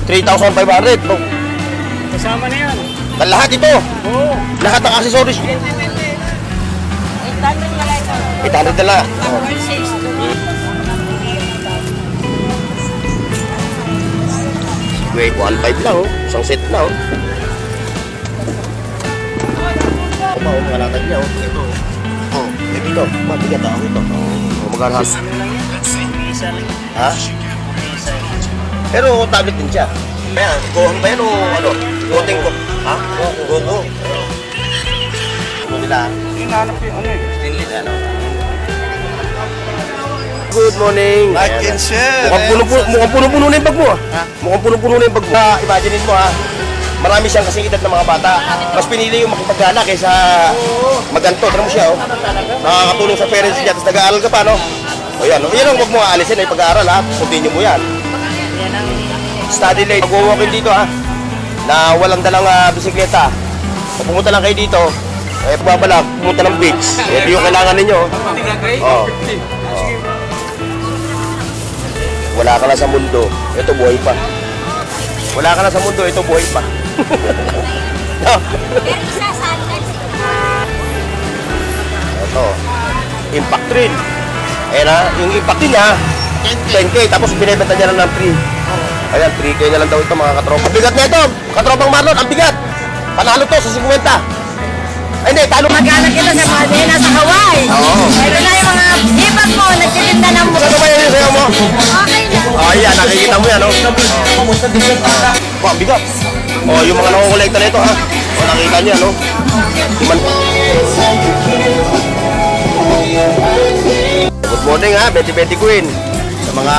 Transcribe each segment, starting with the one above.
3,500. Kasama na yan. Lahat ito. Oo. Lahat ng accessories. 800 na lang ito. 800 na lang. Wait, 1,500 lang, oh. Isang set na, oh. Malatag niya, oh. Ito. Oh, ito. Mabigat ako ito. Oh, magkano? Ha? Pero tablet din siya. Ayan, gohang ba yan o ano? Goting ko. Ha? Gogo. Ano nila? Hinahanap yung ano eh. Stainless, ano? Good morning. Like and share. Mukhang puno-puno na yung bag mo. Mukhang puno-puno na yung bag mo. Imaginein mo ha. Marami siyang kasing edad ng mga bata. Mas pinili yung makipagana kaysa maganto. Tara mo siya, oh. Nakakatulong sa parents niya. Tapos nag-aaral ka pa, no? O yan, yan ang wag mo aalisin ay pag-aaral, ha? Continue mo yan. Study late. Mag-walking dito, ha? Na walang dalang bisikleta. Kung pumunta lang kayo dito, eh pagbabala, pumunta ng beach. Ito yung kailangan ninyo. Oh. Wala ka na sa mundo, ito buhay pa. Wala ka na sa mundo, ito buhay pa. No? Ito, impact thrill. Ayan ha, yung impact thrill ha, 10K, tapos binibenta niya lang ng 3. Ayan, 3K na lang daw ito mga katropa. Ang bigat na ito, katropang Marlon, ang bigat. Panalo to sa 50. Ay hindi, talo. Mag-anak ito sa mga din nasa Hawaii. Oo. Ito na yung mga hipag mo, nagtitinda ng mo. Ano ba yan yung sayo mo? Okay na. Oh, ayan, nakikita mo yan, no? Oh, ang bigat. Oh, yung mga nakukolekta na ito, ha? Oh, nakita niya, no? Good morning, ha? Betty Betty Queen. Sa mga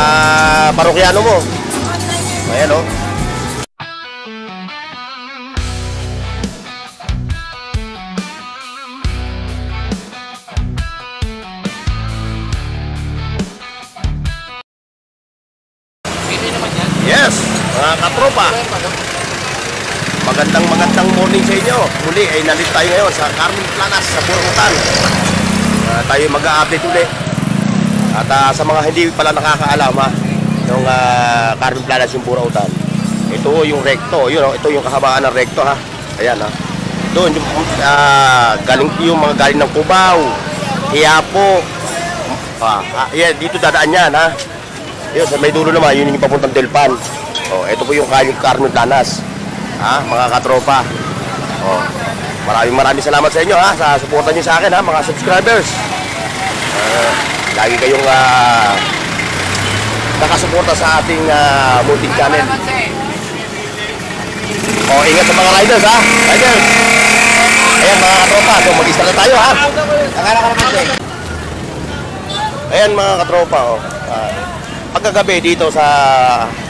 parokyano mo. Ayan, no? Yes, mga katropa. Magandang morning sa inyo. Muli ay nandito tayo ngayon sa Carmen Planas sa Burautan. Tayo mag-a-update ulit. At sa mga hindi pala nakakaalam ha, yung Carmen Planas yung Burautan. Ito yung recto, ito yung kahabaan ng recto ha. Ayan ha. Doon yung galing yung mga galing ng Cubao, Quiapo. Yan, dito dadaan yan ha. Yun, sa may dulo naman, yun yung papuntang Delpan. Oh, ito po yung Kayong Carmen Planas. Ha, mga katropa. Oh, maraming salamat sa inyo ha, sa suporta niyo sa akin ha, mga subscribers. Lagi kayong nakasuporta sa ating multi channel. Oh, ingat sa mga riders ha. Riders. Ayan mga katropa, so mag-isa na tayo ha. Ayan mga katropa, oh. Pagkagabi dito sa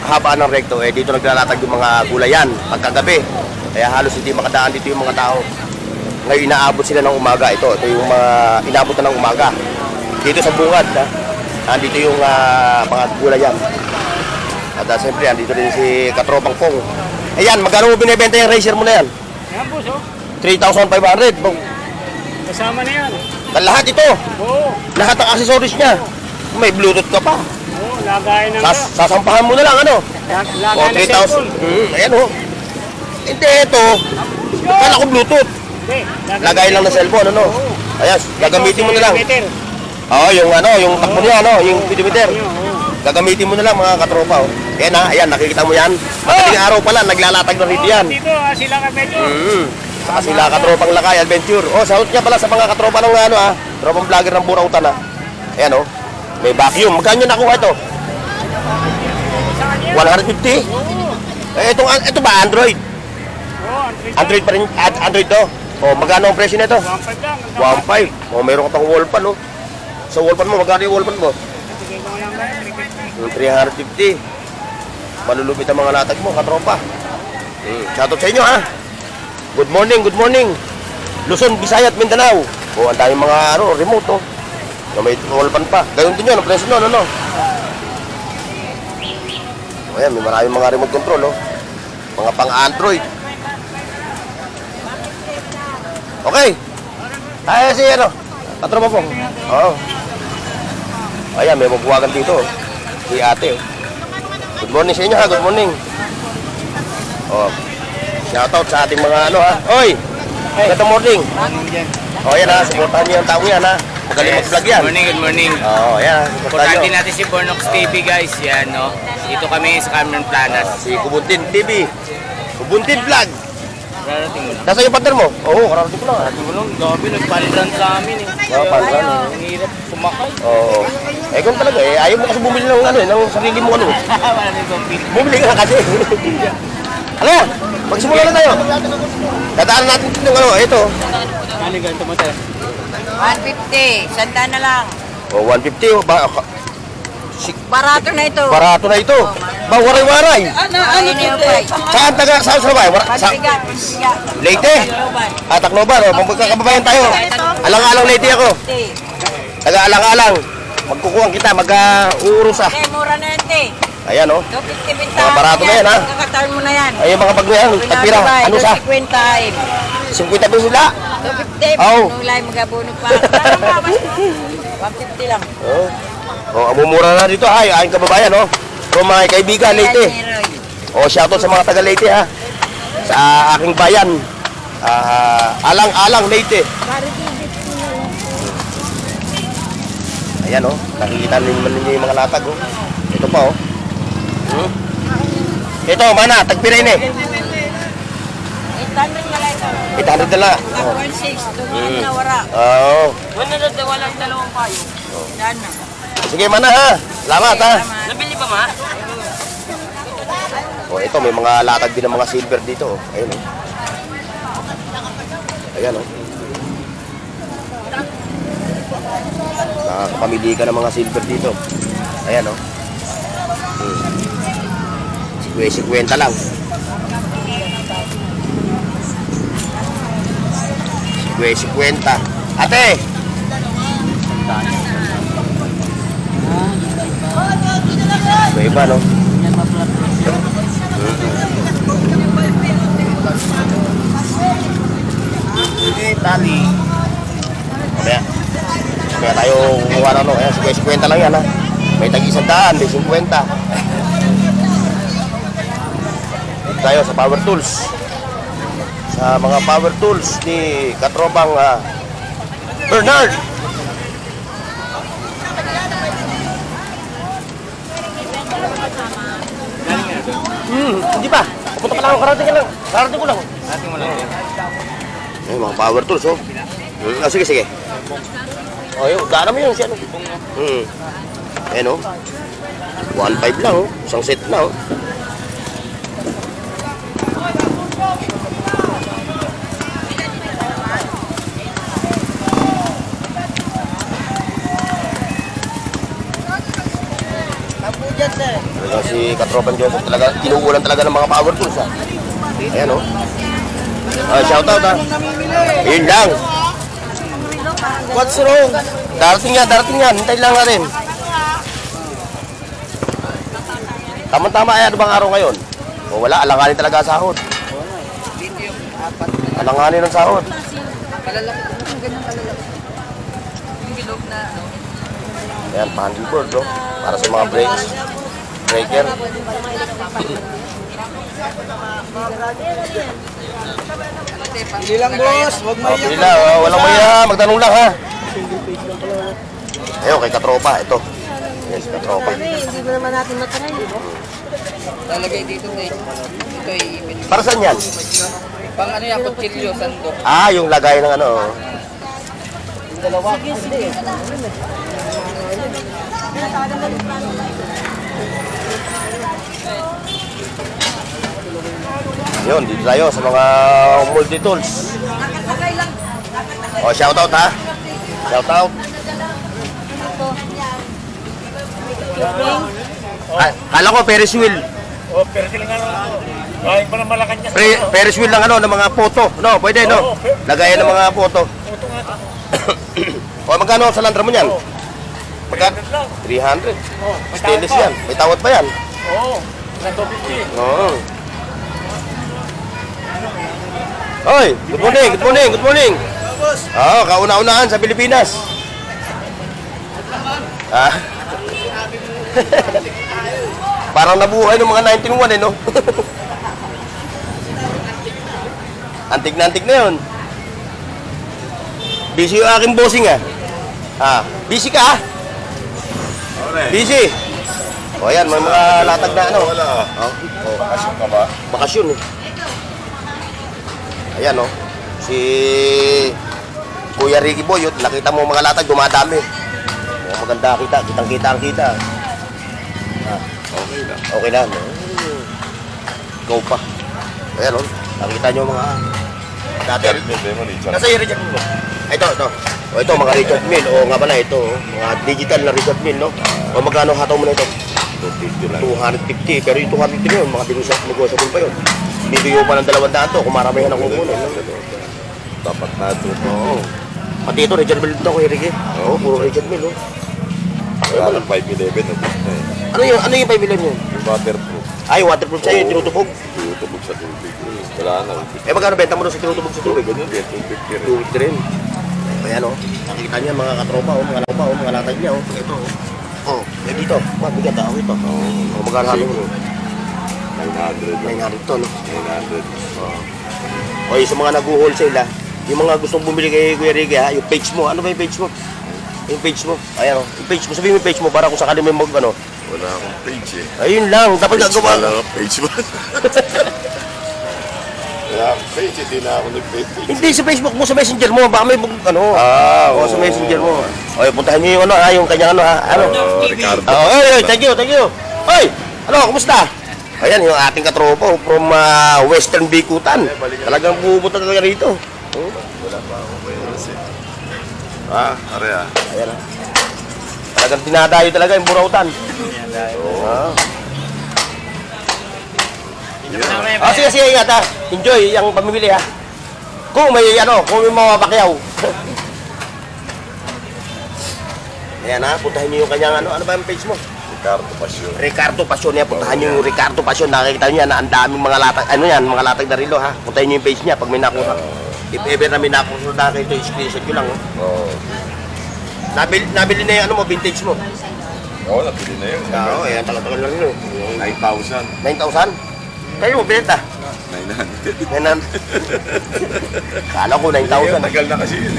habaan ng recto, dito naglalatag yung mga gulayan pagkagabi. Kaya halos hindi makadaan dito yung mga tao. Ngayon inaabot sila ng umaga. Ito yung mga inaabot na ng umaga. Dito sa bungad, andito yung mga gulayan. At siyempre, andito din si Katropang Pong. Ayan, magkano mo binibenta yung racer mo na yan? Yan po, so. 3,500. Kasama na yan. Lahat ito. Oo. Lahat ng accessories niya. May Bluetooth ka pa. Oo, lagay ng... Sasampahan mo na lang, ano? Lagay ng cellphone. Ayan o. Hindi, ito. Kala ko Bluetooth. Hindi. Lagay lang ng cellphone, ano? Ayan, gagamitin mo na lang. Oo, yung yung takbo niya, yung speedometer. Gagamitin mo na lang, mga katropa. Ayan ha, ayan, nakikita mo yan. Madaling araw pala, naglalatag na rito yan. Dito, sila Adventure. Saka sila Katropang Lakay Adventure. Oh, salut niya pala sa mga katropa ng tropang vlogger ng Burautan ha. Ayan o. May vacuum. Magkano nakuha ito? 150? Ito ba Android? Android pa rin. Android to. Oh, magkano ang presyo nito? 1.5 lang. 1.5. Oh, meron ka pang wallpan, oh. Sa wallpan mo, magkano yung wallpan mo? 350. Malulupit ang mga latag mo, katropa. Shoutout sa inyo, ha. Good morning, good morning. Luzon, Visayas at Mindanao. Oh, ang daming mga remote, oh. Na may wallpan pa. Ganoon din yun, ang presyo nun, ano? Ayan, may maraming mga remote control, oh. Mga pang-Android. Okay. Ay, si katropa po. Oo. Ayan, may magbuwagan dito, oh. Si ate, oh. Good morning sa inyo, ha. Good morning. Oh. Shoutout sa ating mga ano ha. Oy! Good morning. Oh, yan ha. Supportahan niyo yung tao yan ha. Magaling mag-vlog yan. Good morning. Oh, yan. Supportahan Importante niyo. natin si Bornox TV guys. Yan, no? Dito kami sa Carmen Planas. Si Kubuntin TV. Kubuntin Vlog. Rarating mo lang. Nasa yung partner mo? Oo, kararating ko lang. Rarating mo lang. Gabi, nagpaliran sa amin eh. Oo, paliran. Ang hirap sumakay. Oo. Eh, kung talaga eh. Ayaw mo kasi bumili ng ano eh. Ng sarili mo ano. Wala na yung pili. Bumili ka kasi. Ano yan? Magsimula na tayo. Dadaan natin yung ano. Ito. Ano ganito mo tayo? 150. Sanda na lang. Oh, 150. Oh, Barato na ito. barato na ito. Ba, waray-waray. Ano ito? Saan taga? Saan sa ba? Pagbigat. Leyte. Ah, Tacloban. Oh, magkakababayan tayo. Alang-alang Leyte ako. Taga-alang-alang. Magkukuha kita. Mag-uurus ah. Mura na yan, te. Ayan oh. 250 benta. Mga barato na yan, ha? Kakataon mo na yan. Ay, yung mga bago yan. Tagpira. Ano sa? 250. 50 pesos sila. 250. Oo. Nung lay magabunog pa. 150 lang. Oh. Oh, amumura na dito. Ay, aking kababayan, oh. From mga kaibigan, Leyte. Oh, shoutout sa mga taga Leyte, ha. Sa aking bayan. Alang-alang, Leyte. Ayan, oh. Nakikita ninyo yung mga latag, oh. Ito pa, oh. Ito, mana, tagpirin eh. 800 na lang ito. 800 na lang. Ako 1.6. Doon na wala. Oo. 100 na walang dalawang payo. Daan na. Sige, mana, ha. Salamat, ha. Nabili pa, ma? Oh, ito, may mga latag din ng mga silver dito, oh. Ayun, oh. Ayan, oh. Nakakapamili ka ng mga silver dito. Ayan, oh. 50 lang. 50. Ate! May iba, no? Tali. Kaya tayo kumuha na, no? Ayan, 50 lang yan, ha? May tag-100, may 50. Tayo sa power tools, sa mga power tools ni katropang Bernard. Hindi pa. Pupunta pa lang ako, karating ko lang. Rarating mo lang. Ay, mga power tools, oh. Sige. Oh, yun, daan naman yun siya, no? Ayan, oh. 1.5 lang, oh. Isang set na, oh. Talaga si Katropan Joseph talaga, tinuulan talaga ng mga power tools, ha. Ayan, oh. Shoutout, ha. Yun lang. What's wrong? Darating yan. Hintay lang natin. Tama-tama, ay ano bang araw ngayon? O wala, alanganin talaga ang sahod. Alanganin ang sahod. Ayan, paddleboard, no? Para sa mga breaker. Pili lang boss, wag mo Pili lang, walang maya, magtanong lang ha. Ayun, kay Katropa, ito. Yes, Katropa. Hindi mo naman natin matry, di ba? Lalagay dito kay ito ay Para saan yan? pang ano yan, kutsilyo, sandok. Ah, yung lagay ng ano. Yun, dito tayo sa mga multi-tools. O, shoutout ha. Shoutout. Kala ko Ferris wheel. Oh, pero sila nga ano. Ay, pa na malakan niya. Ferris wheel lang ano, ng mga photo. No, pwede no. Lagayan ng mga photo. Puto nga ito. O, magkano sa landra mo niyan? Magkano? 300. Oh, may Stainless tawad pa. yan. May tawad pa yan. Oo. Na 250. Oo. Oy, good morning. Oo, kauna-unahan sa Pilipinas. Ah. Parang nabuhay ng mga 1901 eh, no? Antik na yun. Busy yung aking bossing busy ka Busy. O yan, may mga latag na ano. Wala. Bakasyon ka ba? Bakasyon Ayan si Kuya Ricky Boy, nakita mo mga latag, dumadami. Maganda kitang-kita. Okay na. Go pa. Ayan nakita nyo mga dati. Nasa yung Richard Mill mo? Ito mga Richard Mill. O nga pala ito, mga digital na Richard Mill, no? O magkano hataw mo na ito? 250 lang. 250. Pero yung 250 na yun, mga negosyable pa yun. Bibigyan mo pa ng 200 to, kung maramihan ang kukunin. Dapat na ito. Oo. Pati ito, Richard Mill ito, Kuya Ricky. Oo, puro Richard Mill, Wala ng 511. Ano yung 511 yun? Yung waterproof. Ay, waterproof sa'yo, yung tinutubog. Tinutubog sa tubig. Wala na. Magkano benta mo doon sa tinutubog sa tubig? Ganun din. 250 rin. 250 rin. Ayan nakikita niya mga katropa mga latag niya Ito dito, mabigat ito. Magkano halo mo? 900 to, no? 900. Yung sa mga nag-wholesale yung mga gustong bumili kay Kuya Ricky yung page mo, ano ba yung page mo? Yung page mo, ayan yung page mo, sabihin mo yung page mo para kung sakali may Wala akong page Ayun lang, dapat gagawa. Wala akong page ba? Wala akong page, hindi na ako nag-page. Hindi sa Facebook mo, sa Messenger mo, baka may sa Messenger mo. Puntahan niyo yung yung kanyang Ricardo. Thank you. Oy, kumusta? Ayan, yung ating katropa from Western Bikutan. Talagang pupunta talaga rito. Wala pa ako kayo kasi. Ayan Talagang dinadayo talaga yung burautan. Sige, ingat Enjoy yung pamimili Kung may mapakyaw. Ayan puntahan niyo yung kanyang ano ba yung page mo? Ricardo Pasyon puntahan niyo yung Ricardo Pasyon. Nakikita niyo na ang daming mga latag, mga latag na rilo Puntahan niyo yung page niya pag may nakuha. If ever na may nakuha na kayo, screenshot nyo lang Nabili na yung vintage mo? Oo, nabili na yun. Ayan, tagal lang yun 9,000. 9,000? Kayo mo, binenta? 900. Kala ko 9,000. Tagal na kasi yun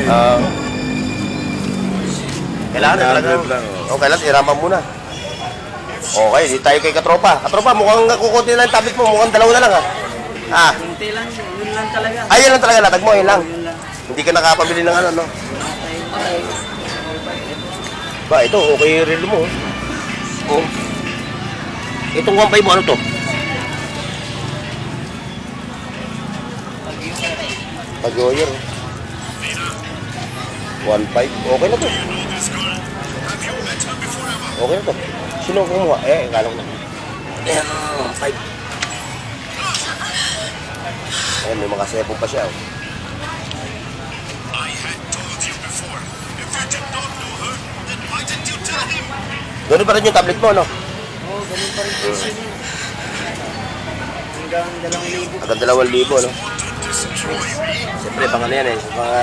Kailangan talaga. Kailangan iraman muna. Okay, di tayo kay katropa. Katropa, mukhang kukunti lang yung tablet mo. Mukhang dalawa na lang Kunti lang, yun lang talaga. Yan lang talaga, latag mo, yun lang. Hindi ka nakapabili ng Ba, ito, okay relo mo. Itong 1.5 mo, ano to? Pag-Goyer. 1.5. Okay na to. Okay na to. Sino kumuha? Kala ko na. Ayan, 5. Ayan, may mga sepo pa siya. Ganun pa rin yung tablet mo, no? Oo, ganun pa rin kasi yun. Hanggang 2,000. Hanggang 2,000, no? Siyempre, pang yan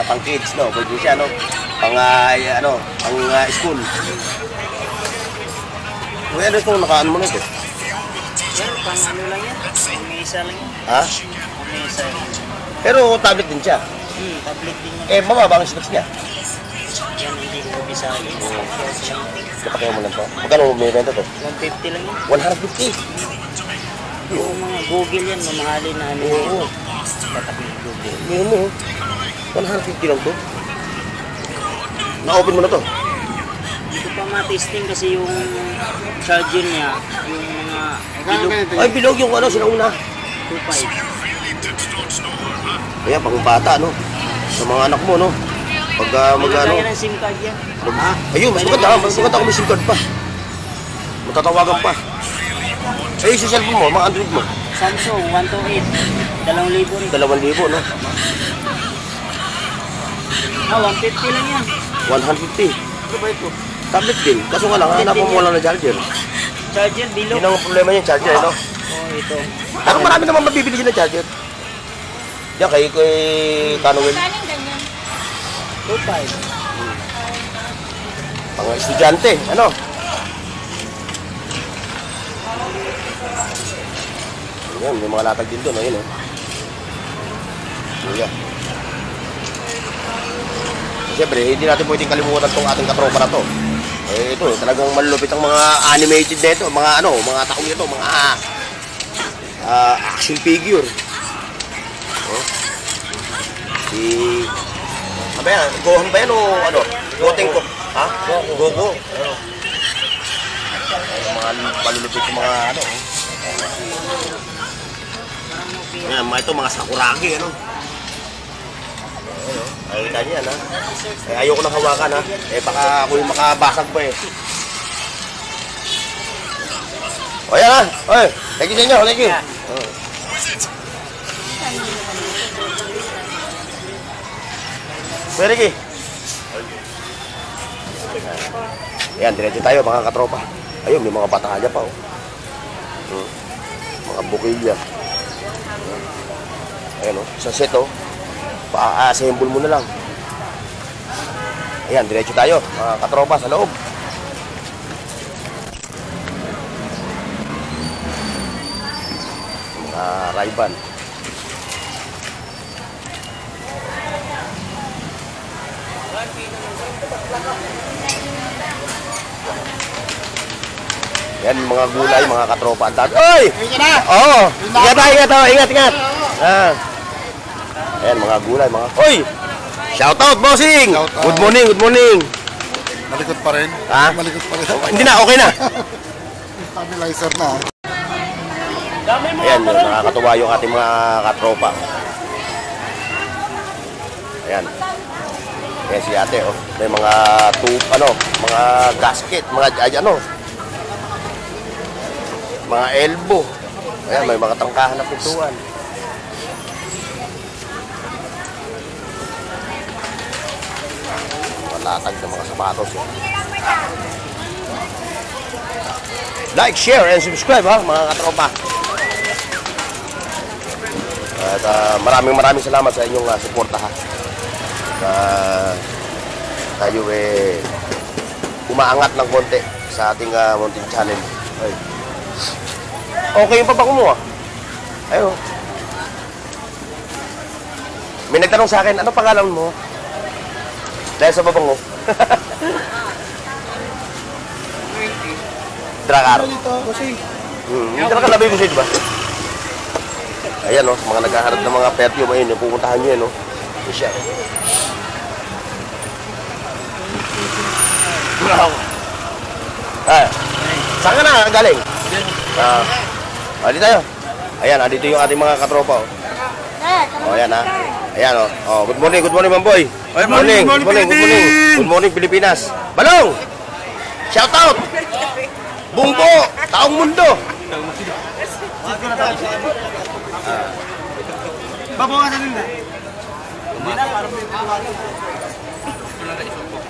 pang kids, no? Pwede siya, no? Pang school. Kaya ano itong nakaano mo na ito? Yan, pang lang yan. Pang-isa lang yan. Pang-isa yan. Pero tablet din siya. Tablet din yan. Mababa ang specs niya. Yan, hindi ko bisali. Napakaya mo lang to. Magkano may renta to? 150 lang yan. 150. Yung mga Google yan, mamahalin na ano yan. Tatak ng Google. Ngayon mo, 150 lang to. Na-open mo na to. Hindi ko pa ma-testing kasi yung charger niya, yung mga bilog. Ay, bilog yung sinauna. 2.5. Kaya pang bata, no? Sa mga anak mo, no? Pagka Kaya ng SIM card yan. Ayun, mas maganda kung may SIM card pa. Matatawagan pa. Ay, sa cellphone mo, mga Android mo. Samsung 128. 2,000 rin. 2,000, no? 150 lang yan. 150. Ano ba ito? Tablet din. Kaso nga lang, hanapin mo lang na charger. Charger, bilog. Yun ang problema niya, charger, no? Ito. Pero marami naman mabibili dyan na charger. Yan, kay Canowell. 2.5. Pang estudyante, ano? Yan, may mga latag din doon, ayun, Kuya. Siyempre, hindi natin pwedeng kalimutan itong ating katropa na to. Eh, ito, talagang malulupit ang mga animated na ito, mga mga taong ito, mga action figure. Oh. Si... Ano ba yan? Gohan ba yan o ano? Goten ko? Ha? Goku? Mga malulupit yung mga ano. Yan, mga sakuragi, ano? Ay, kita niyan, ha? Eh, ayoko nang hawakan, ha? Eh, baka ako yung makabasag pa, eh. O, yan, ha? Oy, thank you sa inyo, thank you. Pwede, Ki. Yan, diretso tayo, mga katropa. Ayun, may mga batalya pa, oh. Mga bukilya. Ayan, oh, sa set, oh. Pa-assemble mo na lang. Ayan, diretso tayo, mga katropa, sa loob. Mga Ray-Ban. Yan, mga gulay, mga katropa. Ang dami. Oy! Oo! Ingat! Ayan, mga gulay, mga... Oy! Shoutout, bossing! Good morning! Malikot pa rin? Ha? Malikot pa rin. Hindi na, okay na. Stabilizer na. Ayan, nakakatuwa yung ating mga katropa. Ayan. Ayan si ate, oh. May mga mga gasket, mga elbow. Ayan, may mga trangkahan na pintuan. Malatag ng mga sapatos. Like, share, and subscribe, ha, mga katropa. At maraming salamat sa inyong suporta, ha. Tayo umaangat ng konti sa ating mountain challenge. Ay. Okay yung pabango mo, ah. Ayun. May nagtanong sa akin, ano pangalan mo? Dahil sa babango. Drakar. Hindi na kalabay mo siya, diba? Ayan, no, mga naghaharap ng mga perfume, ayun, yung pupuntahan nyo, no? Yung siya. Saan ka na galing? Dito tayo. Ayan, dito yung ating mga katropa. Oh, ayan, ha. Ayan, oh. Good morning, Mamboy. Good morning, Pilipinas. Balong! Shout out! Bungbo! Taong mundo!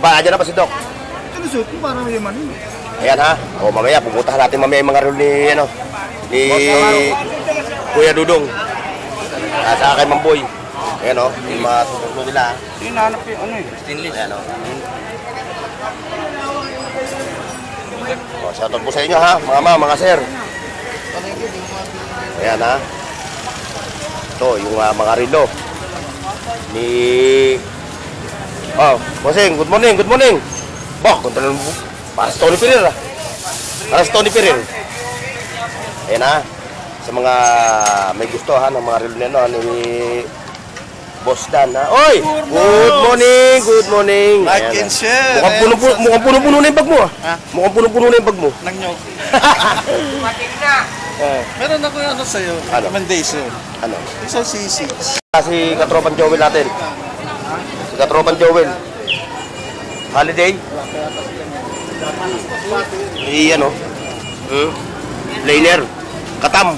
Ba, dyan na pa si Doc. Ayan, ha. O, mamaya, pupuntahan natin mamaya yung mga rule ni Kuya Dudong. Sa kay Mamboy. Ayan, o. Yung mga susunod nila, ha. Sinanap yung stainless. Ayan, o. O, shoutout po sa inyo, ha. Mga sir. Ayan, ha. Ito, yung mga rilo. Ni... Oh, bossing, good morning. Bok, kontrol mo. Para sa Tony Pereira. Ayan, ha. Sa mga may gusto, ha, ng mga rilo nila, ni Boss Dan, ha. Oy! Good morning. Like and share. Mukhang puno-puno na yung bag mo, ha. Mukhang puno-puno na yung bag mo. Nang nyok. Meron ako sa'yo. Ano? Recommendation. Ano? Isang C6. Si Katropan Joel natin. Si Katropan Joel. Holiday. Ano? Laner. Katam.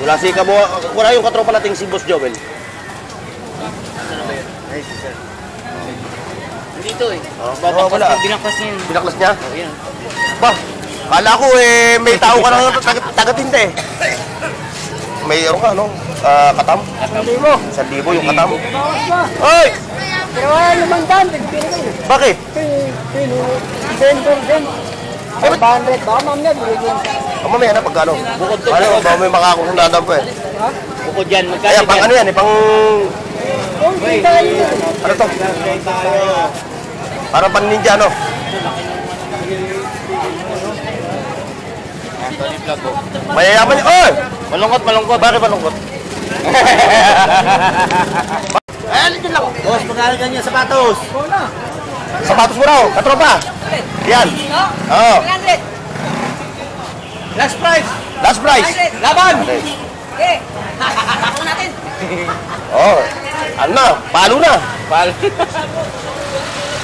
Wala si Kabo. Wala yung katropa nating si Boss Joel. Dito eh. Wala. Binaklas niya. Binaklas niya? Oh, yan. Ba, kala ko may tao ka nang taga-tinta eh. Mayroon ka, no? Katam? 1,000 yung katam. Hoy! Pero wala naman dyan, Bakit? vendor din. 500, baka mamaya bigyan. Mamaya na pagkano? Bukod to. Ano, baka may makakusundadan pa eh. Bukod yan, magkano Ayan, pang ano yan, pang... Oh, tayo. Ano to? Para pang ninja, no? Mayayaman niya. Oy! Malungkot, malungkot. Bakit malungkot? Ayan, dyan lang. Boss, magkano ganyan, sapatos? Sapatos mo raw, katropa. Yan. Oo. Last price. Last price. Laban. Okay. Oh, ano na, palo na. Pal.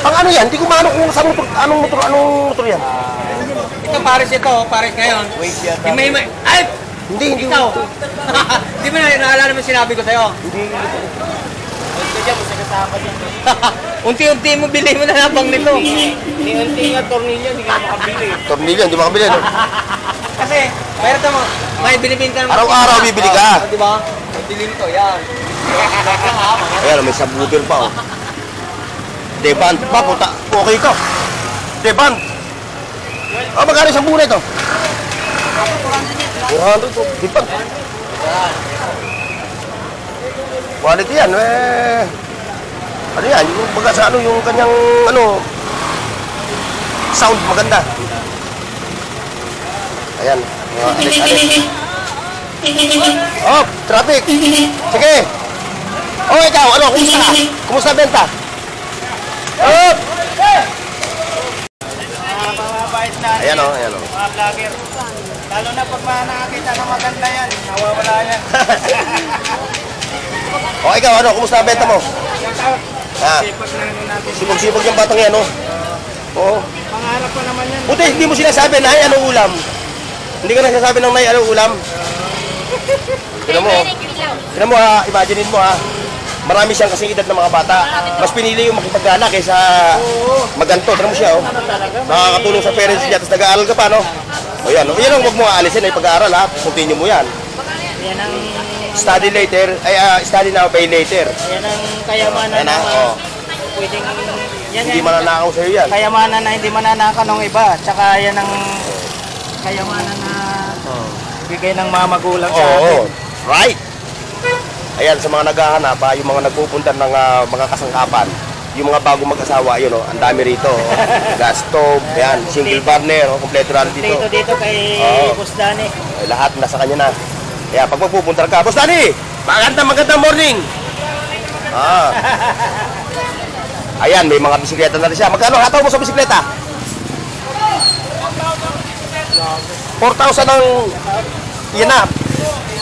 Pang ano yan? Hindi ko maano kung saan motor, anong motor yan? Ito Paris ngayon. Ay! Hindi. Ikaw. Di mo na naalala mo sinabi ko sa'yo? Hindi. Unti-unti mo bili mo na lang bang nito. Unti-unti nga tornilyo, hindi ka makabili. Tornilyo, hindi makabili, no? Kasi, mayroon mo, may binibinta naman. Araw-araw bibili ka. Di ba? Bili nito, yan. Ayan, may subwoofer pa, oh. Deband pa, puta. Okay ka. Deband. Ah, magkano isang buwan ito? 400 to. Deband. Quality yan, eh. Ano yan? Yung baga sa ano, yung kanyang, ano, sound maganda. Ayan. Alis. Oh, traffic. Sige. Oh, ikaw, ano, kumusta? Kumusta benta? Oh! Mababait na. Ayan o, ayan o. Mga vlogger. Lalo na pag nakakita na maganda yan, nawawala yan. Oh, ikaw, ano, kumusta ang benta mo? Ah, Sipag na ano natin. sipag-sipag yung batang yan, oh. Oo. Pangarap ko naman yan. Buti, hindi mo sinasabi, Nay, anong ulam? Hindi ka nagsasabi ng Nay, anong ulam? Tignan mo, tignan mo ha, imaginein mo ha. Marami siyang kasing edad ng mga bata. Mas pinili yung makipag-gana kaysa maganto. Tignan mo siya, oh. Nakakatulong sa parents niya, tapos nag-aaral ka pa, no? O yan, o yan ang huwag mo aalisin, ay pag-aaral ha. Continue mo yan. Yan ang, Study later, study now, pay later. yan ang kayamanan Yan na, na oh. pwedeng, yan Hindi ang mananakaw sa'yo yan. kayamanan na hindi mananakaw ng iba. Tsaka yan ang kayamanan na bigay ng mga magulang sa atin. Oo, right. Ayan, sa mga naghahanap, yung mga nagpupunta ng mga kasangkapan, yung mga bagong mag-asawa, yun, ang dami rito. Gas stove, ayan, single burner, kompleto rin dito. Dito kay Oo. Boss Dani. Lahat nasa kanya na. Kaya pag magpupunta ka, Boss Dani, magandang morning. Ayan, may mga bisikleta na rin siya. Magkano hataw mo sa bisikleta? 4,000 ang... Yan na.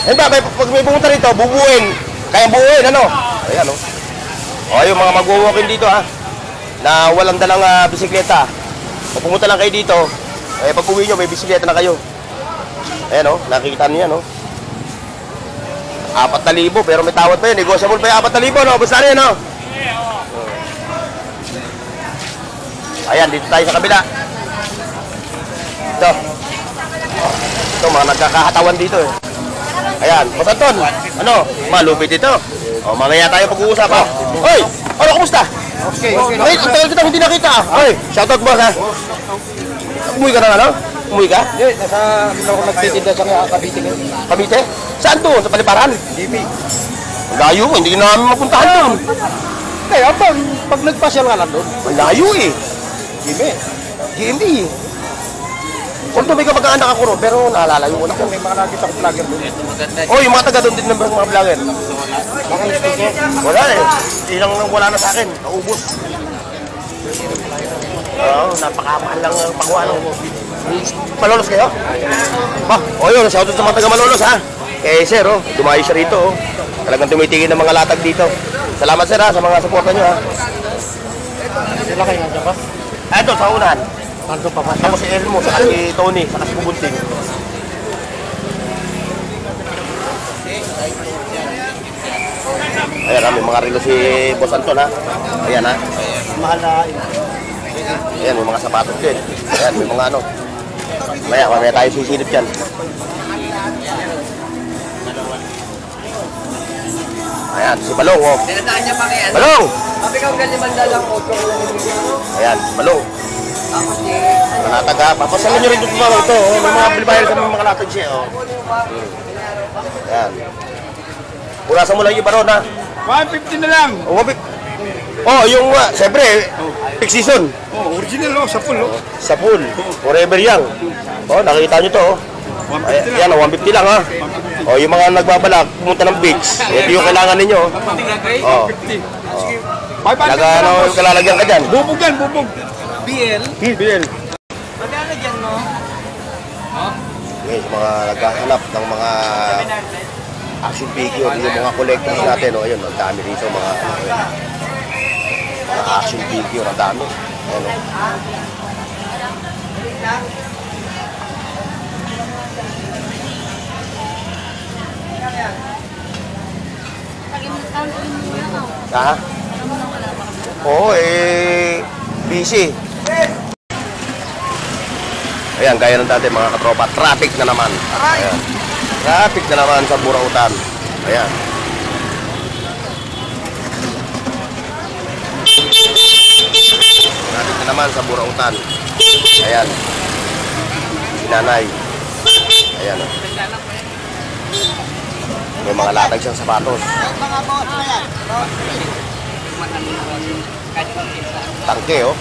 Ayun ba, pag may pumunta rito, bubuin. Kaya buuin, ano? Ayan, oh. O, yung mga mag-walking dito, ha. Na walang dalang bisikleta. Pag pumunta lang kayo dito, pag uwi nyo, may bisikleta na kayo. Ayan, oh. Nakikita niyo yan, oh. 4,000, pero may tawad pa yun. Negotiable pa yung 4,000, no? Basta rin, no? Ayan, dito tayo sa kabila. Ito. Ito, mga nagkakahatawan dito, eh. Ayan, Boss Anton, ano? Malupit ito. O, mamaya tayo pag-uusap, ha? Hoy! Ano, kumusta? Okay. Ay, ang tagal kita hindi nakita, ha? Hoy, shoutout, boss, ha? Umuwi ka na, ano? Umuwi ka? Hindi, nasa ako nagtitinda sa Cavite. Cavite? Saan doon? Sa Paliparan? GB. Layo, hindi na namin mapuntahan doon. Kaya pag nagpasyal ka lang doon, Layo, eh. GB. GMB. Kung may kamag-anak ako ron, pero naalala yung una ko. May mga nakita ko vlogger doon. Oh, yung mga taga doon din ng mga vlogger. Wala eh. Ilang wala na sa akin. Naubos. Oo, napakamahal lang ang pakuha. Malolos kayo? Ba, o yun, shoutout sa mga taga Malolos ha. Eh sir, oh, dumayo siya rito. Oh. Talagang tumitingin ng mga latag dito. Salamat sir ha, sa mga suporta nyo ha. Sila kayo nga ba? Ito, sa unahan. Tanto pa ba? Ako si Elmo, saka si Tony, saka si Bubunting. Ayan ha, may mga relo si Boss Anton ha. Ayan ha. Mahal na. Ayan, may mga sapatos din. Ayan, may mga ano. Mamaya tayo sisilip dyan. Ayan, si Balong oh. Balong! Ayan, Balong. Manatag ha. Papasalan nyo rin dito Balong ito. Oh. May mga bilibayal sa mga latag siya. Oh. Ayan. Punasan mo lang yung iba ron, ha? 150 na lang. Oh, yung, siyempre, peak season. Oh, original oh, sa full oh. Sa pool. Forever young. Oh, nakita nyo to, oh. 150 Yan, 150 lang, ha? Oh, yung mga nagbabalak, pumunta ng beach. Ito yung kailangan ninyo. Oh. 500 na lang. Yung kalalagyan ka dyan. Bubog yan, bubog. BL. Magkano dyan, no? Okay, sa mga naghahanap ng mga action figure, yung mga collectors natin, oh, ayun, ang dami rito, mga action figure, ang dami. Ayun, oh. Ha? Oo, busy. Ayan, gaya ng dati mga katropa, traffic na naman. Ayan. Traffic na naman sa Burautan. Ayan. Traffic na naman sa Burautan. Ayan. Si Nanay. Ayan. Oh. May mga latag siyang sapatos. Tangke, oh.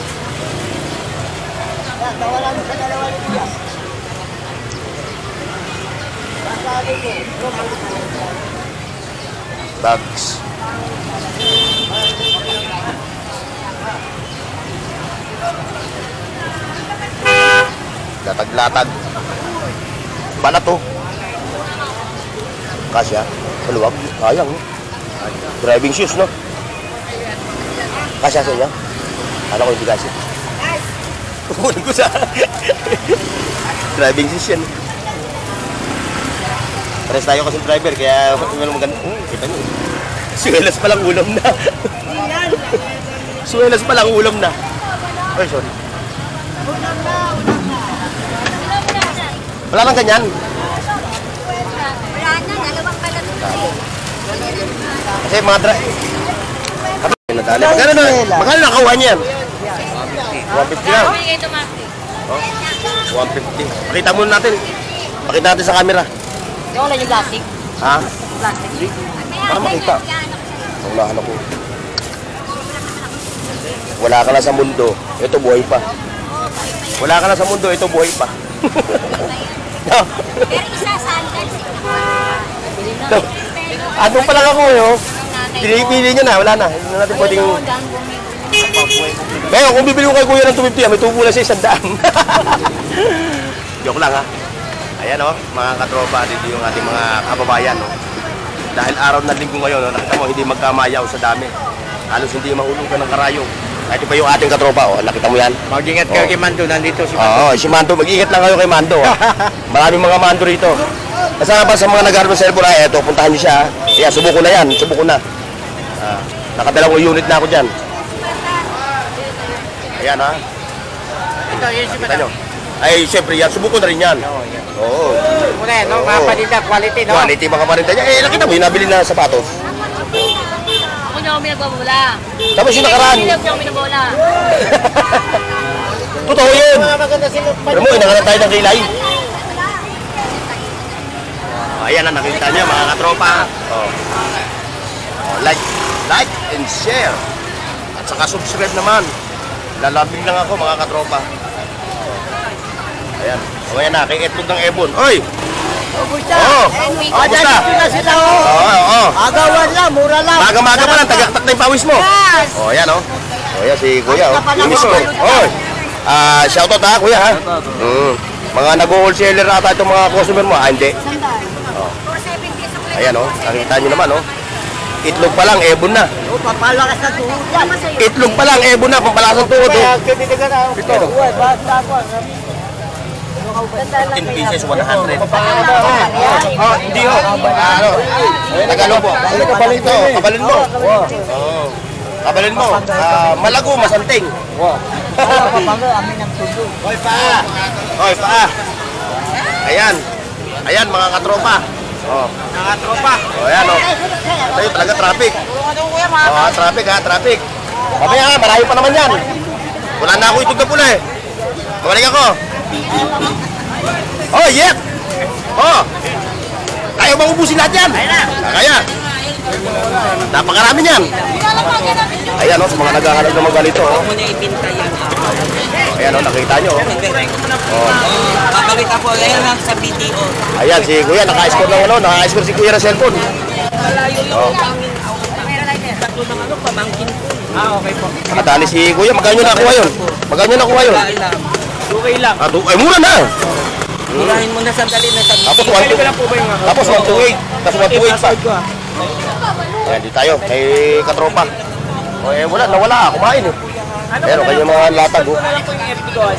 Bags. Latag-latag. Balat, oh. Kasya. Maluwag. Sayang, no? Driving shoes, no? Kasya sa inyo? Ano ko hindi kasya? Kukunin ko sa driving shoes yan. Pares tayo kasi driver, kaya maganda. Kita nyo. Suwelas palang ulam na. Suwelas palang ulam na. Ay, sorry. Wala lang ganyan. Kasi mga magkano nakakuha niyan? 150 lang. 150. Pakita muna natin. Pakita natin sa camera. Yung wala yung plastic. Ha? Plastic. Para makita. Unahan ako. Wala ka na sa mundo. Ito buhay pa. Wala ka na sa mundo. Ito buhay pa. Pero isa sandals. Ano pa lang ako, yo? Pinipili niya na, wala na. Hindi na natin pwedeng... Ngayon, kung bibili ko kay Kuya ng 250, may tubo na siya 100. Joke lang, ha? Ayan, oh, mga katropa, dito yung ating mga kababayan, no? Dahil araw na linggo ngayon, no? Nakita mo, hindi magkamayaw sa dami. Halos hindi mahulugan ng karayong. Kahit pa yung ating katropa, oh, nakita mo yan? Mag-ingat kayo kay Mando, nandito si Mando. Oo, si Mando, mag-ingat lang kayo kay Mando. Maraming mga Mando rito. Kasama pa sa mga nag-aaral ng cellphone, eto, puntahan niyo siya. Ayan, subuko na yan, subuko na. Nakadalawang unit na ako dyan. Ayan, ha? Ito, yun si Kita nyo? Ay, siyempre yan, subuko na rin yan. Oo. Muna yan, no? Mga paninda, quality, no? Quality mga parinta niya. Eh, nakita mo, yung nabili na sapatos. Ako niya ako minagbabula. Tapos yung nakaraan. Hindi ako minagbabula. Totoo yun. Pero mo, inangalan tayo ng kilay. Ayan na, nakita niya mga katropa. Like and share. At saka subscribe naman. Lalabing lang ako mga katropa. Ayan. O ayan na, kay Etlog ng Ebon. Oy! Kumusta? Kumusta? Dito na sila Agawan lang, mura lang. Maga-maga pa lang, tagaktak na yung pawis mo. Yes! O ayan o. O ayan si Kuya o. Inis ko. Oy! Shoutout ha, Kuya ha. Mga nag-wholesaler ata itong mga customer mo. Hindi. Ayan o, nakita nyo naman o. Itlog pa lang, Ebon na. Papalakas na tuhod yan. Itlog pa lang, Ebon na, pampalakas ng tuhod o. Ito. Basta ako. 15 pieces, 100. Hindi ho. Tagalog po. Ito, kabalin mo. Kabalin mo. Malago, masanting. Hoy, paa. Hoy, paa. Ayan. Ayan, mga katropa. Mga katropa. Ayan, o. Ito talaga traffic. Traffic ha, traffic. Mamaya nga, malayo pa naman yan. Wala na ako itog na pula eh. Kumalik ako. Oh, yeah! Oh! Kaya bang ubusin lahat yan? Kaya. Napakarami niyan. Ayan o, sa mga naghahanap ng mga ganito. Huwag mo niya ipinta yan. Ayan o, nakita nyo. Papakita po, ayan lang sa video. Ayan, si Kuya, naka-score ng ano, naka-score si Kuya ng cellphone. Malayo yung tangin. Tatlo ng ano, pamangkin ko. Okay po. Nakatali si Kuya, magkano nyo nakuha yun? Magkano nyo nakuha yun? Wala lang. Okay lang. Ay, mura na! Murahin mo na sandali na sa video. Tapos 128. Tapos 128. Tapos 128 pa. Ayan, di tayo. May katropa. O, eh, wala. Nawala. Kumain eh. Pero kanya mga latag. Oh.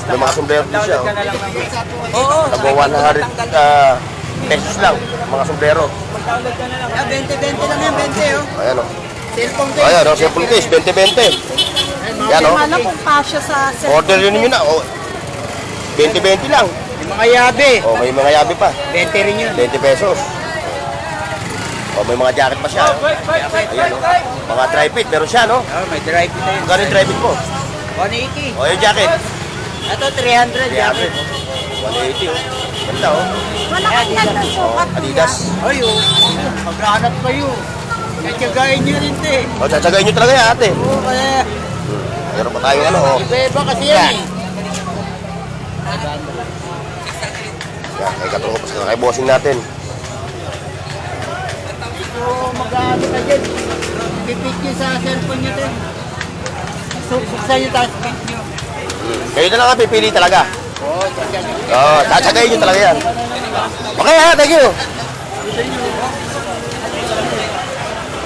May mga sombrero din siya. Oh. Oo. Nagwa 100 pesos lang. Mga sombrero. 20-20 lang yan, 20 oh. Ayan o. Cellphone Ayan o, cellphone case. 20-20. Yan o. Alam kung kasya sa Order rin nyo na. O, 20-20 lang. Yung mga yabe. O, may mga yabi pa. 20 rin yun. 20 pesos. O, may mga jacket pa siya. Ayan o. Mga dry fit. Meron siya, no? Oh, may drive na yun. Magkano yung dry fit mo? 180. O, yung jacket. Ito 300. Jacket. 180 o. Ganda o. wala kang nagsusukat. Adidas. Ay, oh. Maghanap kayo. Katsagayin nyo rin, te. O, tsatsagayin nyo talaga yan, ate. Oo, kaya. Meron pa tayo ano, o. Iba-iba kasi yan eh. Yan, kay katropos ka, kay bossing natin. So, mag-ano ka dyan. Pipit nyo sa cellphone nyo, te. Suksan nyo tayo sa nyo. Kayo na lang ang pipili talaga. Oo, tsaka nyo. O, tsatsagayin nyo talaga yan. Okay ha, thank you.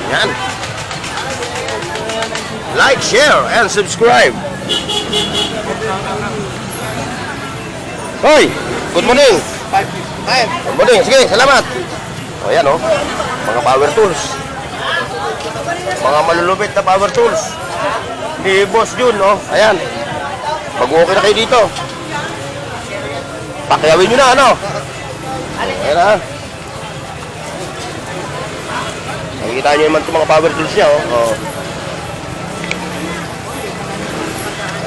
Yan. Like, share, and subscribe. Hoy, good morning. Good morning. Sige, salamat. O, yan o. Mga power tools. Mga malulupit na power tools. Ni Boss Jun, o. Ayan. Mag-okay na kayo dito. Pakyawin nyo na, ano? Ayan na. Nakikita nyo naman itong mga power tools niya, oh. Oh.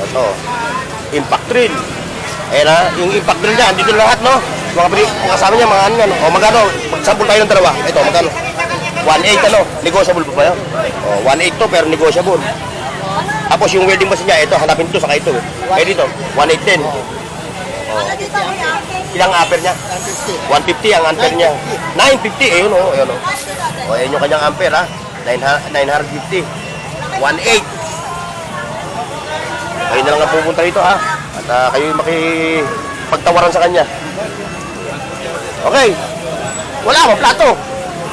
Ito. Impact drill. Ayan na. Yung impact drill niya, andito lahat, no? Mga kasama niya, mga ano. O, magkano? Mag-sample tayo ng dalawa. Ito, magkano? 1.8, ano? Negotiable pa ba yun? O, 1.8 to, pero negotiable. Tapos yung welding machine niya, ito, hanapin ito, saka ito. Eh, dito, 1.8 din. Ilang ampere niya? 150 ang ampere niya. 950, eh yun o. Ayun o. O, ayun yung kanyang ampere ha. 950. 1.8. Kayo na lang ang pupunta rito ha. At kayo makipagtawaran sa kanya. Okay. Wala akong plato.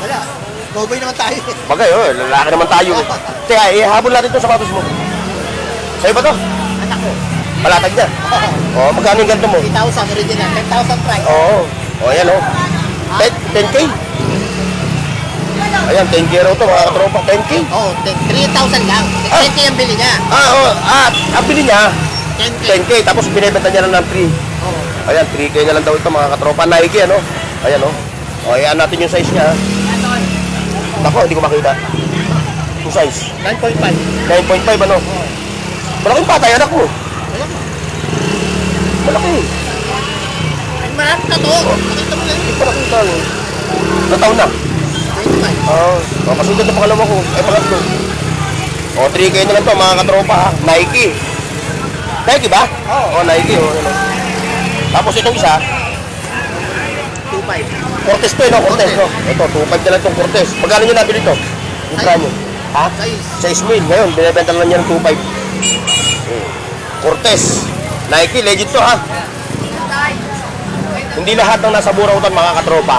Wala. Cowboy naman tayo. Bagay, lalaki naman tayo. Kaya, ihabol natin ito sa sapatos mo. Sa'yo ba to? Anak ko. Palatag niya. O, magkano yung ganito mo? 3,000 original. 10,000 price. Oo. O, ayan o. 10K. Ayan, 10K raw ito, mga katropa. 10K. Oo, 3,000 lang. 10K ang bili niya. Ang bili niya, 10K. 10K. Tapos binibenta niya lang ng 3. Oo. Ayan, 3K na lang daw ito, mga katropa. Nike, ano? Ayan o. O, ayan natin yung size niya. Ako, hindi ko makita. Yung size. 9.5. 9.5, ano? Malaking patay, anak mo. Malaki. Ay, marami na to. Nakita mo yan. Malaking talo. Nataon na. 25. Oo. Kasunod na pangalawa ko. Ay, pangatlo. O, 3K na lang to, mga katropa, ha? Nike. Nike ba? Oo. Nike, o. Ano. Tapos itong isa, 2.5. Cortez to, no? Cortez, no? Ito, 2.5 na lang itong Cortez. Magkano nyo nabili ito? Yung branyo. Ha? 6 mil. Ngayon, binibenta lang niya ng 2.5. Cortez. Nike, legit to, ha? Hindi lahat ng nasa Burautan, mga katropa,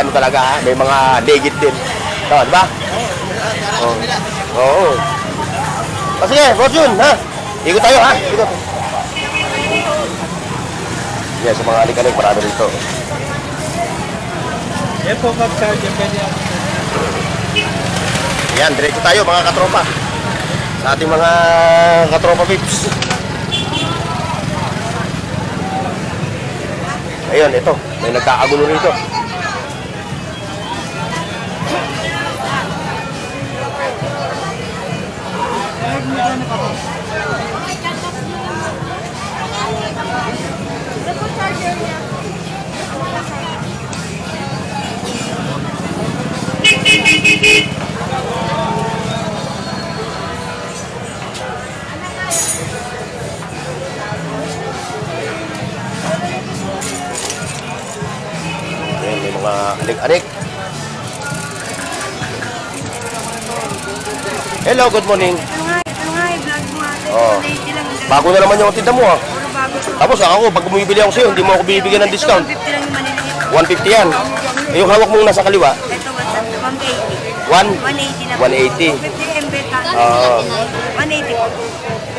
ano talaga, ha? May mga legit din. Tama, di ba? Oo. O sige, Fortune, ha? Ikot tayo, ha? Ikot. Yes, sa mga alikalig, marami rito. Yan po, Sergeant. Pwede ako. Yan, diretso tayo, mga katropa. Sa ating mga katropa pips. Ayun, ito. May nagkakagulo rito. Hello, good morning. Ito nga, vlog mo ate. Oh. 180 lang. Bago na naman yung tinda mo ah. Puro bago. Tapos ako, pag bumibili ako sa'yo, hindi mo ako bibigyan ng discount. 150 lang yung maliliit. 150 yan. Eh, yung hawak mong nasa kaliwa, Ito, 180. 1? 180 lang. 180. 50 MBK. Oo. 180 po.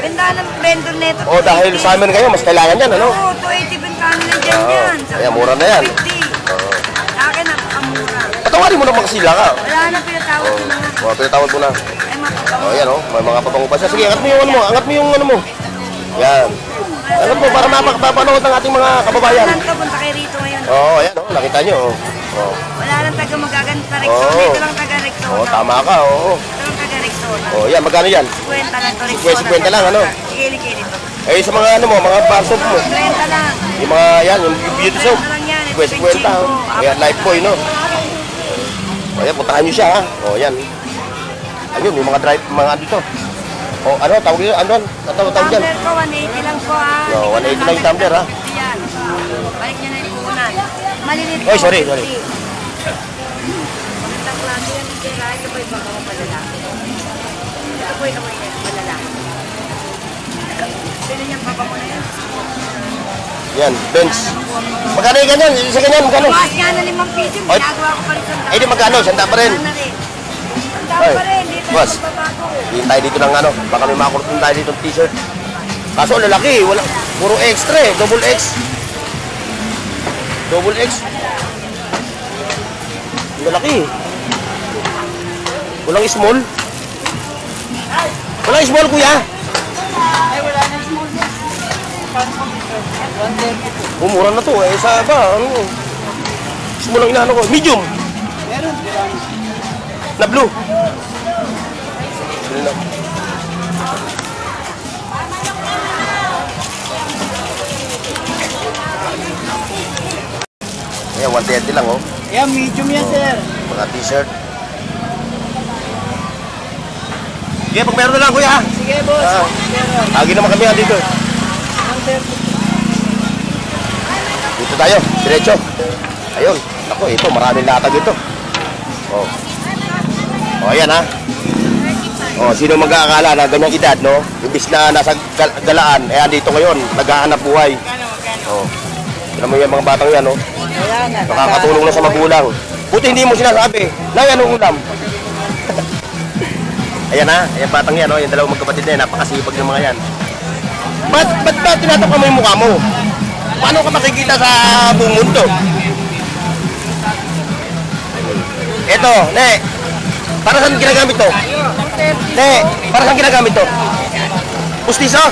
Benta ng vendor nito. Oh, dahil sa amin kayo, mas kailangan yan, ano? Oo, 280 benta nila dyan Oo. yan. Kaya mura na yan. 250. Sa akin, napakamura. Patawarin mo na makasila ka. Wala na pinatawag ko na nga. Oh, pinatawad mo na. Ay, mapakamura. Oh, yan oh, may mga pabango pa siya. Sige, angat mo yung ano mo, angat mo yung ano mo. Yan. Angat mo para mapapanood ng ating mga kababayan. Saan ka? Punta kayo rito ngayon. Oo, oh, ayan oh, nakita nyo oh. Oh. Wala lang taga magaganto Rexona. Oo. Ito lang taga Rexona. Oh, tama ka, oo. Ito lang taga Rexona. Oh, yan, magkano yan? 50 lang to Rexona. 50 lang, ano? Gili-gili to. Eh, sa mga ano mo, mga bar soap mo. 30 lang. Yung mga, yan, yung beauty soap. 30 lang yan. 50 oh. Ayan, life boy, no? Ayan, puntahan nyo siya, ha? Oh, yan. Ayun, yung mga drive, mga ano dito. Oh, ano, tawag yun, ano, tawag dyan. Tumbler ko, 180 lang po ha. Yo, 180 lang yung tumbler, ha? 50 yan. Balik nyo na yung puhunan. Maliliit Oy, sorry, sorry. Magandang klase yan. Ito po yung baka malalaki. Ito po yung malalaki. Pwede niyang baba mo na yan. Yan, Benz. Magkano yung ganyan? Isa ganyan, magkano? Bukas nga na 5 piso. Oy. Ginagawa ko pa rin sandaan. Eh, di magkano? Sandaan pa rin. Sandaan Oy, pa rin. Dito boss. magbabago. Hindi tayo dito ng ano, baka may makurot tayo dito ng t-shirt. Kaso lalaki, wala, puro extra eh, double X. Double X. Lalaki. Walang small. Walang small, kuya. Mura na to eh, sa ba, ano, small ang inaano ko, medium. Na blue. Sino na? Ayan, 130 lang oh. Yan, medium yan, sir. Mga t-shirt. Sige, pag meron na lang kuya ha. Sige, boss. Agi naman kami ha dito. Dito tayo, diretso. Ayun, ako ito, maraming latag ito. Oh. Oh, ayan ha. Oh, sino mag-aakala na ganyang edad, no? Imbis na nasa galaan, eh andito ngayon, naghahanap buhay. Oh. Alam mo yan mga batang yan, no? Nakakatulong na sa magulang. Buti hindi mo sinasabi, Nay, anong ulam? Ayan ha, ayan batang yan, no? Yung dalawang magkapatid na yan, napakasipag ng mga yan. Ba't tinatakpan mo yung mukha mo? Paano ka makikita sa buong mundo? Eto, ne, para saan ginagamit to? Ne, para saan ginagamit to? Pustiso?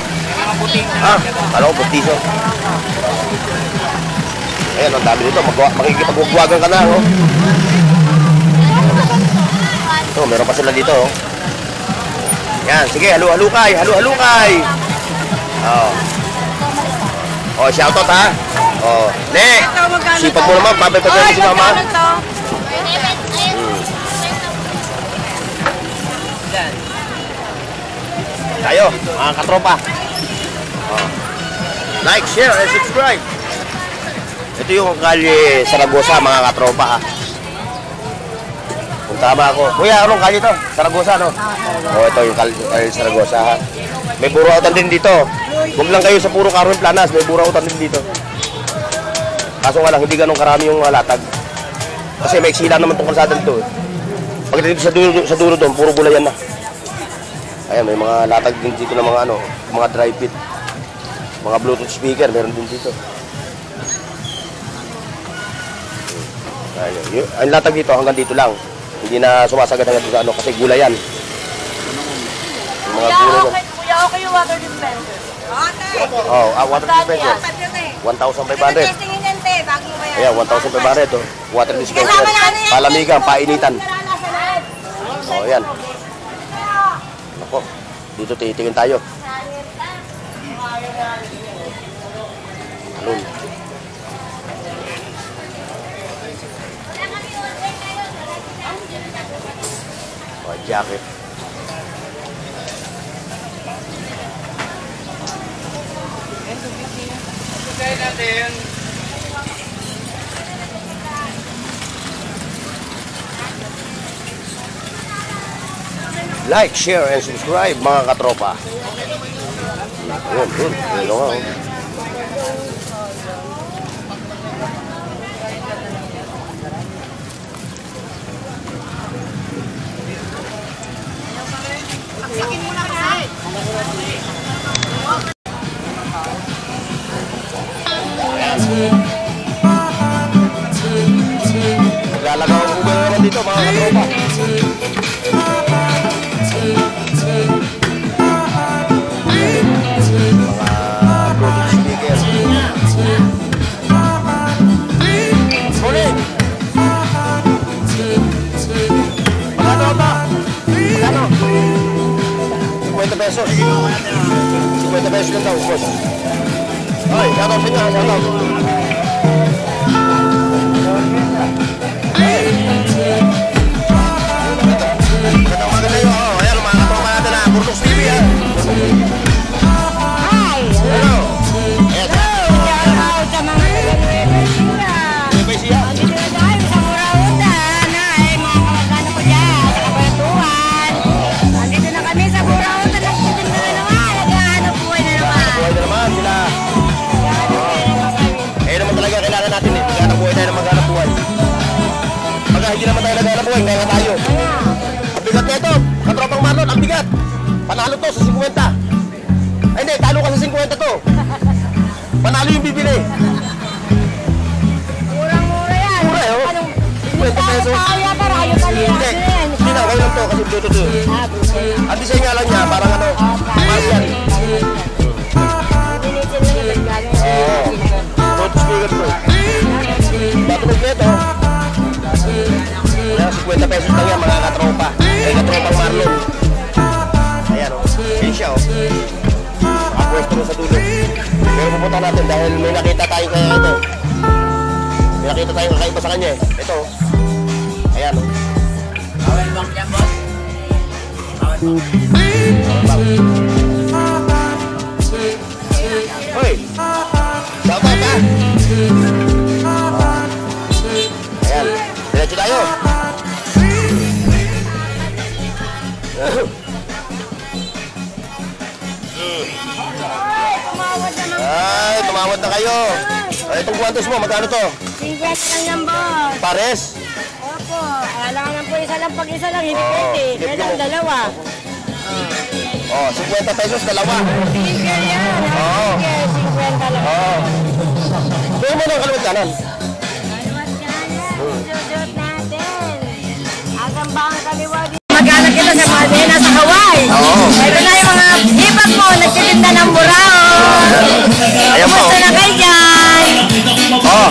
Ah, alam ko pustiso. Ayan, ang dami nito. Makikipagwagwagan ka na, oh. Ito, meron pa sila dito, oh. Yan, sige, halu-halukay, halu-halukay. Oh. Oh, shoutout ha. Oh, ne, sipag mo naman, babay-babay mo si mama. Tayo, mga katropa. Oh. Like, share, and subscribe. Ito yung kalye Saragosa, mga katropa ha. Kung tama ako. Kuya, anong kalye to? Saragosa, no? Oh, ito yung kalye Saragosa ha. May burautan din dito. Huwag lang kayo sa puro Carmen Planas, may burautan din dito. Kaso nga lang, hindi ganun karami yung latag. Kasi may eksila naman itong kalsada dito. Pagdating sa dulo doon, puro gulayan na. Ayan, may mga latag din dito ng mga ano, mga dry fit. Mga Bluetooth speaker, meron din dito. Ayun, ang latag dito hanggang dito lang. Hindi na sumasagad hanggang dito sa ano, kasi gulayan. Yung mga gulay. Kuya, okay yung water dispenser. Oh, water dispenser. 1,500. Testingin yan, te. Bago mo yan. Ayan, 1,500 oh. Water dispenser. Palamigan, painitan. Oh, ayan. Ako, dito titingin tayo. Alun. Oh, jacket. Kaya natin. like, share, and subscribe mga katropa. Yun, yun. Yun nga, oh. Naglalagaw ang ubo naman dito mga katropa. Mga Bluetooth speaker. Morning! Magkano ba? Magkano? 50 pesos. 50 pesos lang daw, boss. Ay, shoutout sa inyo, shoutout. Hindi naman tayo naghanap buhay, kaya tayo. Ang bigat na ito, katropang Marlon, ang bigat. Panalo to sa 50. Ay hindi, talo ka sa 50 to. Panalo yung bibili. Murang-mura yan. Mura eh, oh. 50 pesos. Hindi, hindi na, kayo lang to, kasi Bluetooth to. Ang design nga lang niya, parang ano, Martian. Oo, Bluetooth speaker to. Batunog nito. 50 pesos lang yan mga katropa. Ay katropang Marlon. Ayan o. Ayan siya o. Nakapwesto rin sa dulo. Pero pupunta natin dahil may nakita tayo kaya ito. May nakita tayo kakaiba sa kanya eh. Ito o. Ayan o. Bawal bang yan, boss? Bawal bang. Hoy! Shoutout ha! Ayan. Diretso tayo. Ay, tumawad na kayo. Ay, itong kwantos mo, magkano to? 50 lang yan, boss. Pares? Opo. Alangan po isa lang. Pag isa lang, hindi pwede. Kailang dalawa. Oh, 50 pesos, dalawa. Single yan. Oo. 50 lang. Oo. Pwede mo ng kalawat kanan. Kaliwat kanan. Susut natin. Asan ba ang kaliwa dito? Mag-anak kita sa Madena sa Hawaii. Oo. Ito na yung mga hipag mo. Nagtitinda ng burao. Ayan po. Kumusta na kayo dyan? Oh.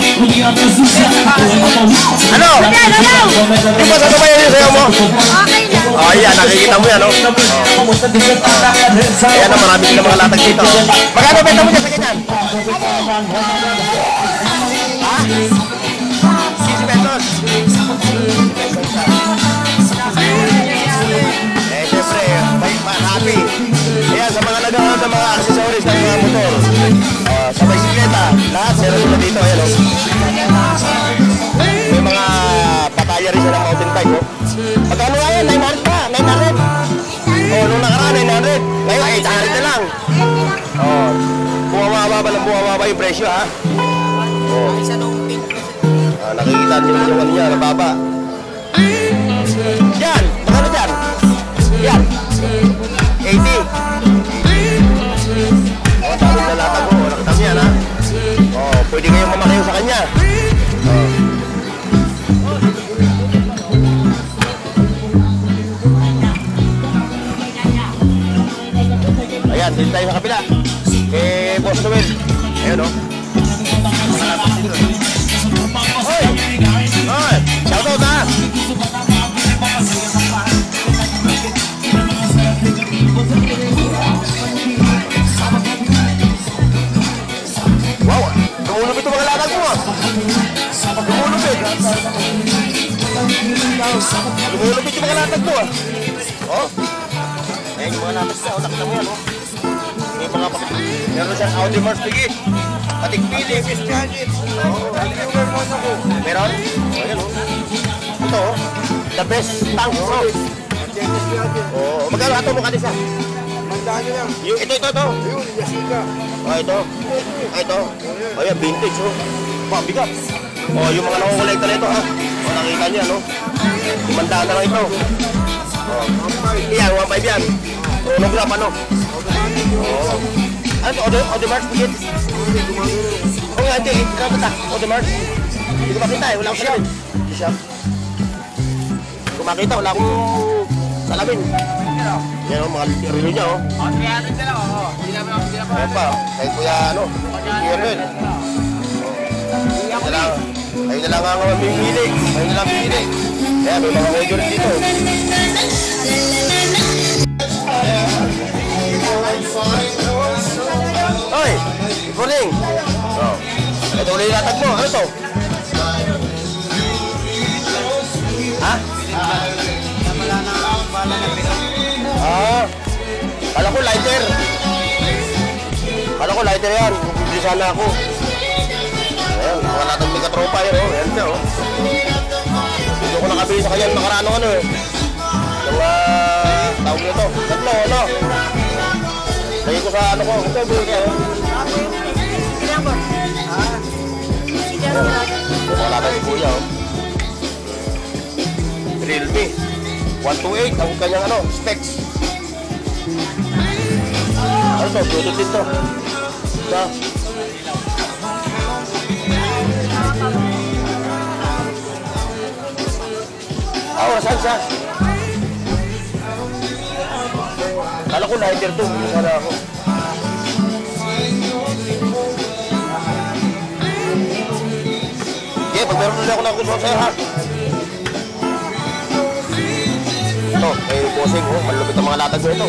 Ano? Di ba sa tumayan yung sayo mo? Okay lang. Oh, yan. Nakikita mo yan, no? Ayan na, marami silang mga latag dito. Magkano benta mo dyan sa ganyan? Ha? 50 pesos. Eh, siyempre, happy. Ayan, sa mga naghahanap ng mga accessories ng mga motor. Sa bisikleta, lahat meron sila dito. Ayan, oh. May mga pataya rin sila ng mountain bike, oh. Magkano nga yan? 900 pa? 900? Oh, nung nakaraan, 900. Ngayon, 800 na lang. Oh, bumababa yung presyo, ha? Oh. Nakikita nyo yung ano niya, nababa. Yan! Magkano dyan? Yan! 80. Oh, sabi na latag mo. Nakita mo yan, ha? Oh, pwede kayong mamakayo sa kanya. Oh. Ayan, dito tayo sa kapila. Boss Noel. Ayun, oh. Hoy! Hoy! Shoutout, ha? Wow! Lumulupit yung mga latag mo, ah. Lumulupit. Lumulupit yung mga latag mo, ah. Oh? Ayan yung mga latag mo, oh. Nakita mo yan, oh. May mga meron siyang Audi Mars Pigit. Patigpili. Meron? O, yan, oh. Ito, oh. The best tank, oh. Dennis Piaget. Oo, magkano ato mo kanisa? Mandaan nyo lang. Yung ito. Ayun, Yasica. Ito. Ito. Ayan, vintage, oh. Bigat. Oh, yung mga nakukolekta nito, ha. Oh, nakita niya, no? Imandaan na lang ito. Oh. Yan, 1.5 yan. Chronograph, ano? Oh. Ano ito? Audemars, bigit? Oo nga, hindi. Ito ta. Audemars. Hindi ko makita, eh. Wala akong salamin. Hindi siya. Hindi ko makita, wala akong salamin. Yan, oh, mga rilo niya, oh. 300 na lang, oo. Hindi naman ako sila pa. Ayan pa, kay Kuya, ano? Kuya Ren. Ayun na lang ang mamimili. Ayun na lang mamimili. Kaya may mga audio rin dito. Oy! Good morning! Oh. Ito ulit yung latag mo. Ano to? Ha? Kala ko lighter. Kala ko lighter yan. Bibili sana ako. Ayan, mga natang may katropa yun, oh. Ayan siya, oh. Hindi ko nakabili sa kanya nakaraan ano, eh. Yung, tawag nito. Tatlo, ano. Lagi ko sa ano ko. Ito, bili kayo. Yung mga latang si Kuya, oh. Realme. 128, ang kanyang, ano, specs. Ano to? Bluetooth dito. Ito. Saan siya? Kala ko lighter to. Sana ako. Okay, pag meron ulit ako na gusto sa'yo, ha? Ito, may bossing, oh. Malupit ang mga latag mo ito.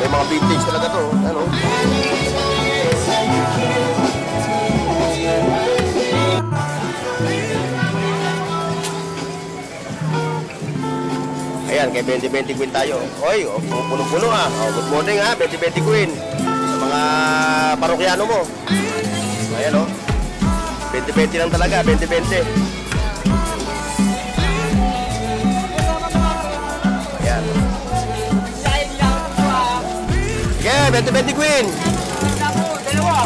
May mga vintage talaga to. Ano? Ayan, kay 20-20 Queen tayo. Hoy, puno-puno ha. Oh, good morning ha, 20-20 Queen. Sa mga parokyano mo. Ayan o. 20-20 lang talaga, 20-20. Ayan. Sige, 20-20 Queen. Dalawa.